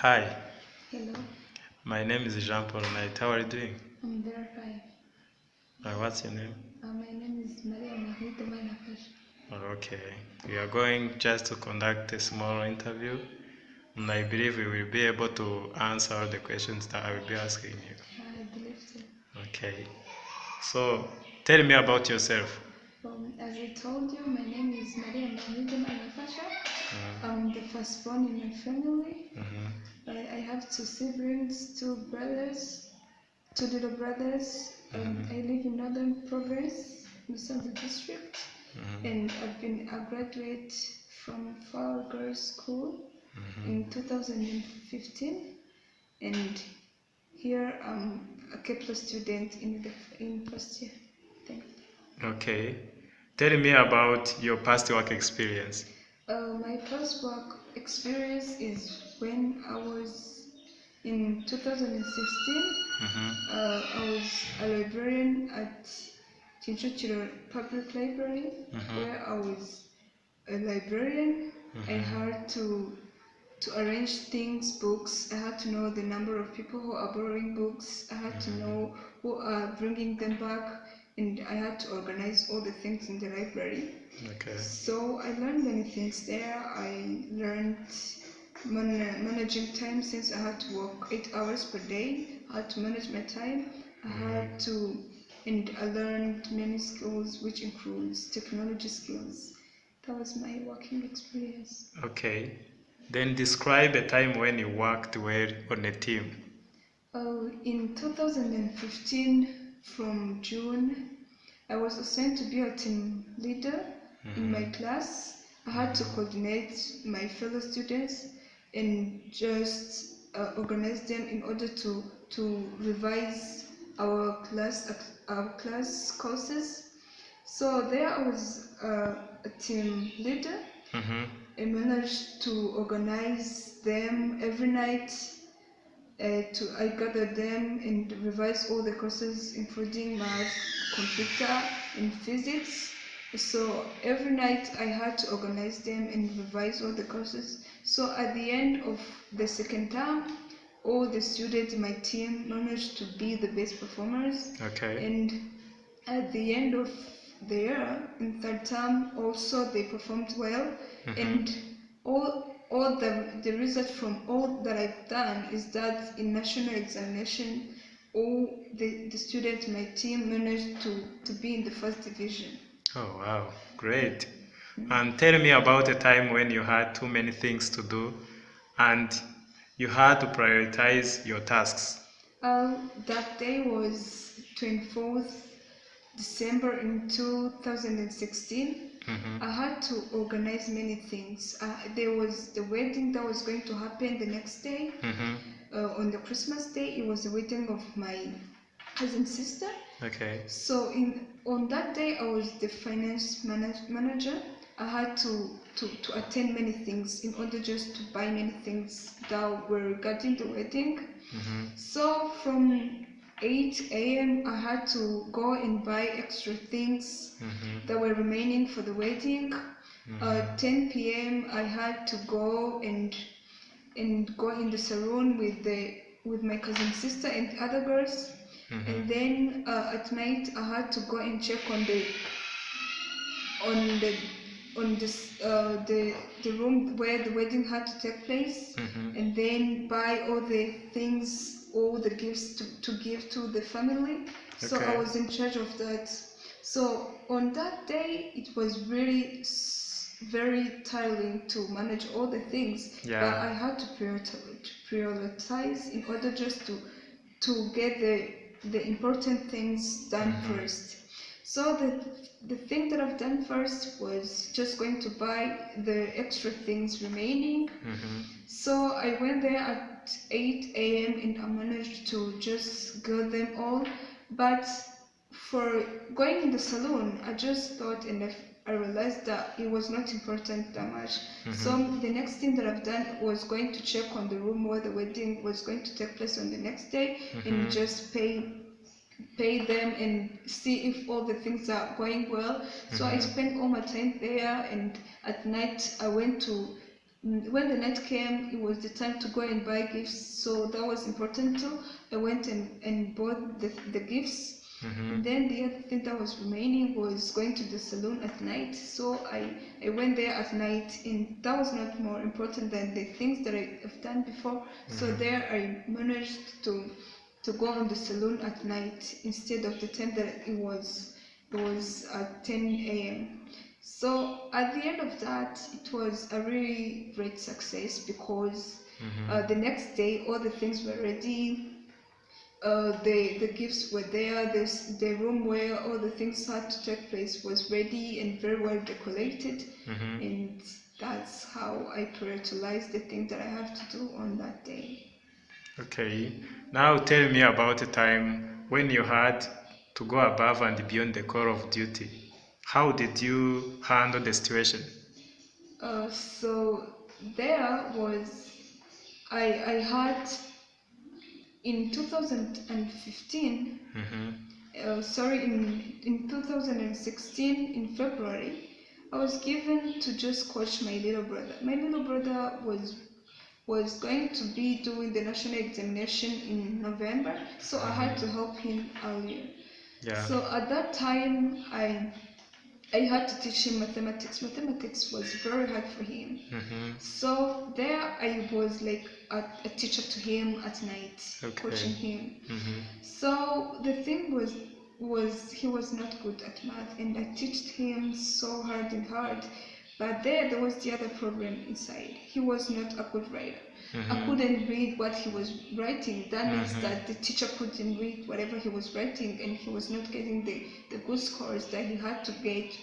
Hi, Hello, my name is Jean-Paul Knight. How are you doing? I'm very fine. What's your name? My name is Amaryllide. Okay, we are going just to conduct a small interview, and I believe we will be able to answer all the questions that I will be asking you. I believe so. Okay, so tell me about yourself. As I told you, my name is Amaryllide. I'm the firstborn in my family. I have two siblings, two brothers, two little brothers. I live in Northern Province, Musanze District, and I've been a graduate from Flower Girls School in 2015, and here I'm a Kepler student in first year. Thanks. Okay, tell me about your past work experience. My first work experience is when I was in 2016. I was a librarian at Chinchochiro Public Library, where I was a librarian. I had to arrange things, books. I had to know the number of people who are borrowing books. I had to know who are bringing them back, and I had to organize all the things in the library. Okay. So I learned many things there. I learned managing time, since I had to work 8 hours per day. I had to manage my time. And I learned many skills, which includes technology skills. That was my working experience. Okay, then describe a time when you worked well on a team. In 2015, from June, I was assigned to be a team leader in my class. I had to coordinate my fellow students and just organize them in order to revise our class courses. So there I was a team leader. I managed to organize them every night. I gathered them and revised all the courses, including math, computer, and physics. So every night I had to organize them and revise all the courses. So at the end of the second term, all the students in my team managed to be the best performers. Okay. And at the end of the year, in third term, also they performed well. And all the result from all that I've done is that in national examination, all the students in my team managed to be in the first division. Oh, wow, great. And tell me about a time when you had too many things to do and you had to prioritize your tasks. That day was 24th December in 2016. I had to organize many things. There was the wedding that was going to happen the next day. On the Christmas day, it was the wedding of my cousin sister. Okay. So on that day, I was the finance manager. I had to attend many things in order just to buy many things that were regarding the wedding. So from 8 a.m. I had to go and buy extra things that were remaining for the wedding. 10 p.m. I had to go and go in the salon with my cousin sister and other girls. And then at night I had to go and check on the on this the room where the wedding had to take place, and then buy all the things, all the gifts to give to the family. So I was in charge of that. So on that day it was really very tiring to manage all the things. Yeah. But I had to prioritize in order just to get the important things done first. So the thing that I've done first was just going to buy the extra things remaining. So I went there at 8 a.m. and I managed to just get them all. But for going in the salon, I just thought, and I realized that it was not important that much. So the next thing that I've done was going to check on the room where the wedding was going to take place on the next day, and just pay them and see if all the things are going well. So I spent all my time there, and at night I went When the night came, it was the time to go and buy gifts, so that was important too. I went and bought the gifts. And then the other thing that was remaining was going to the salon at night. So I went there at night, and that was not more important than the things that I have done before. So there I managed to go on the salon at night instead of the time that it was at 10 a.m. So at the end of that, it was a really great success because the next day all the things were ready. The gifts were there. The room where all the things had to take place was ready and very well decorated. And that's how I prioritize the things that I have to do on that day. Okay. Now tell me about a time when you had to go above and beyond the call of duty. How did you handle the situation? So there was I had in 2015. Sorry, in 2016 in February, I was given to just coach my little brother. My little brother was going to be doing the national examination in November, so I had to help him earlier. Yeah. So at that time, I had to teach him mathematics. Mathematics was very hard for him. So there I was like a teacher to him at night, coaching him. So the thing was he was not good at math, and I taught him so hard and hard. But there was the other problem inside. He was not a good writer. I couldn't read what he was writing. That means that the teacher couldn't read whatever he was writing, and he was not getting the good scores that he had to get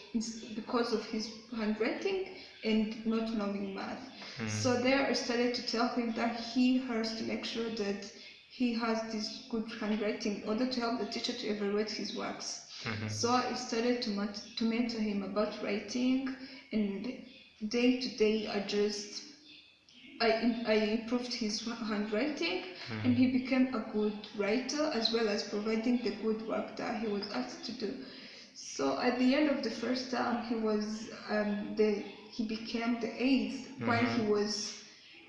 because of his handwriting and not knowing math. So there I started to tell him that he has to make sure that he has this good handwriting in order to help the teacher to evaluate his works. So I started to mentor him about writing, and day to day I improved his handwriting, and he became a good writer as well as providing the good work that he was asked to do. So at the end of the first term, he became the eighth, while he was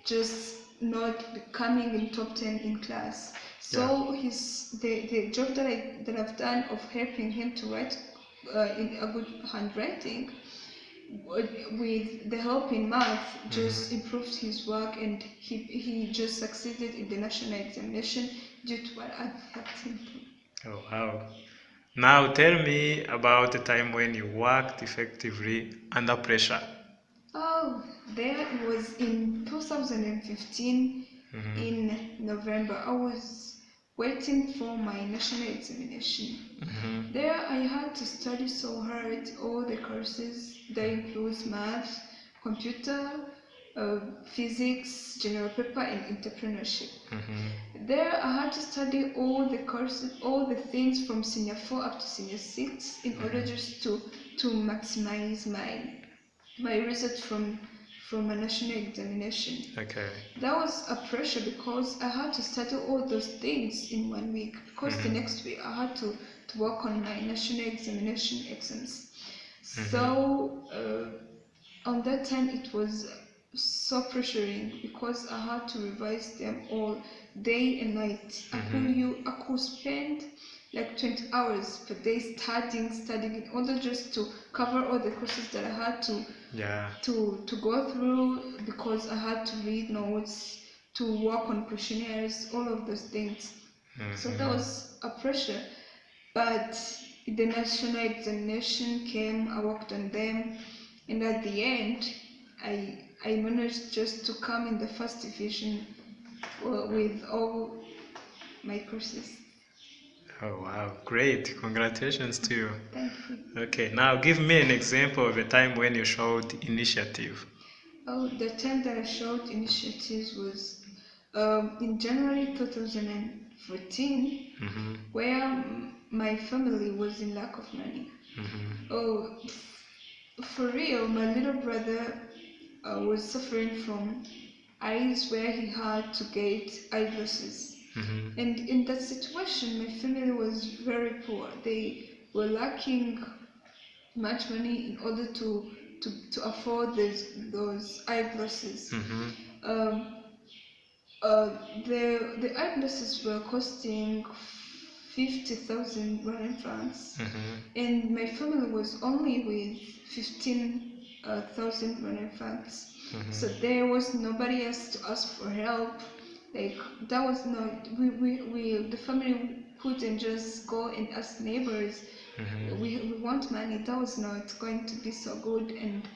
just not coming in top 10 in class. So the job that I've done of helping him to write in a good handwriting with the help in math just improved his work, and he just succeeded in the national examination due to what I helped him to. Oh, wow. Now tell me about a time when you worked effectively under pressure. Oh, there it was in 2015 in November. I was waiting for my national examination. There I had to study so hard all the courses that includes math, computer, physics, general paper, and entrepreneurship. There I had to study all the courses, all the things from senior 4 up to senior 6 in order just to maximize my results from a national examination. Okay. That was a pressure because I had to study all those things in 1 week, because the next week I had to work on my national examination exams. So on that time it was so pressuring because I had to revise them all day and night. I could spend like 20 hours per day studying in order just to cover all the courses that I had to go through, because I had to read notes, to work on questionnaires, all of those things. So that was a pressure. But the national examination came, I worked on them, and at the end, I managed just to come in the first division with all my courses. Oh, wow. Great. Congratulations to you. Thank you. Okay, now give me an example of a time when you showed initiative. Oh, the time that I showed initiatives was in January 2014, where my family was in lack of money. Oh, for real, my little brother was suffering from eyes where he had to get eyeglasses. And in that situation, my family was very poor. They were lacking much money in order to to afford those eyeglasses. Mm-hmm. Um, the eyeglasses were costing 50,000 Rwandan francs, Mm-hmm. and my family was only with 15,000 Rwandan francs. So Mm-hmm. there was nobody else to ask for help. Like that was not we the family couldn't just go and ask neighbors. Mm-hmm. We want money. That was not going to be so good, and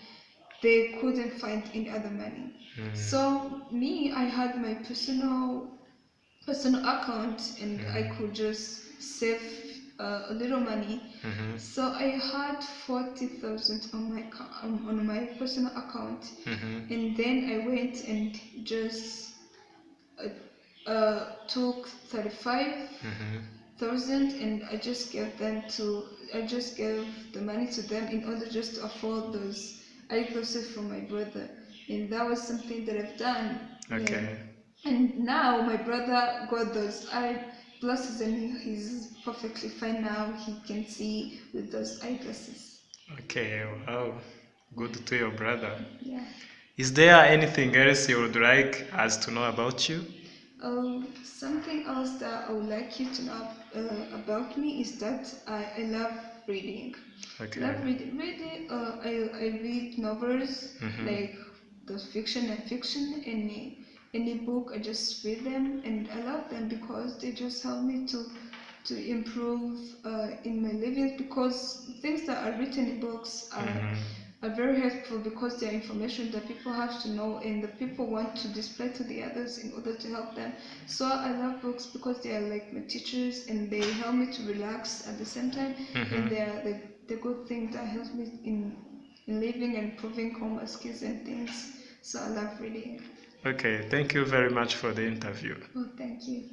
they couldn't find any other money. So me, I had my personal account, and I could just save a little money. Mm-hmm. So I had 40,000 on my personal account, Mm-hmm. and then I went and just took 35,000, and I just gave the money to them in order just to afford those eyeglasses for my brother, and that was something that I've done. Yeah. Okay. And now my brother got those eyeglasses, and he's perfectly fine now. He can see with those eyeglasses. Okay. Wow. Good to your brother. Yeah. Is there anything else you would like us to know about you? Something else that I would like you to know about me is that I love reading. Okay. Love reading. I read novels, Mm-hmm. like those fiction and fiction. Any book, I just read them, and I love them because they just help me to improve in my living, because things that are written in books are very helpful, because they are information that people have to know, and the people want to display to the others in order to help them. So I love books because they are like my teachers, and they help me to relax at the same time, and they are the good thing that helps me in living and improving all my skills and things. So I love reading. Okay. Thank you very much for the interview. Oh, thank you.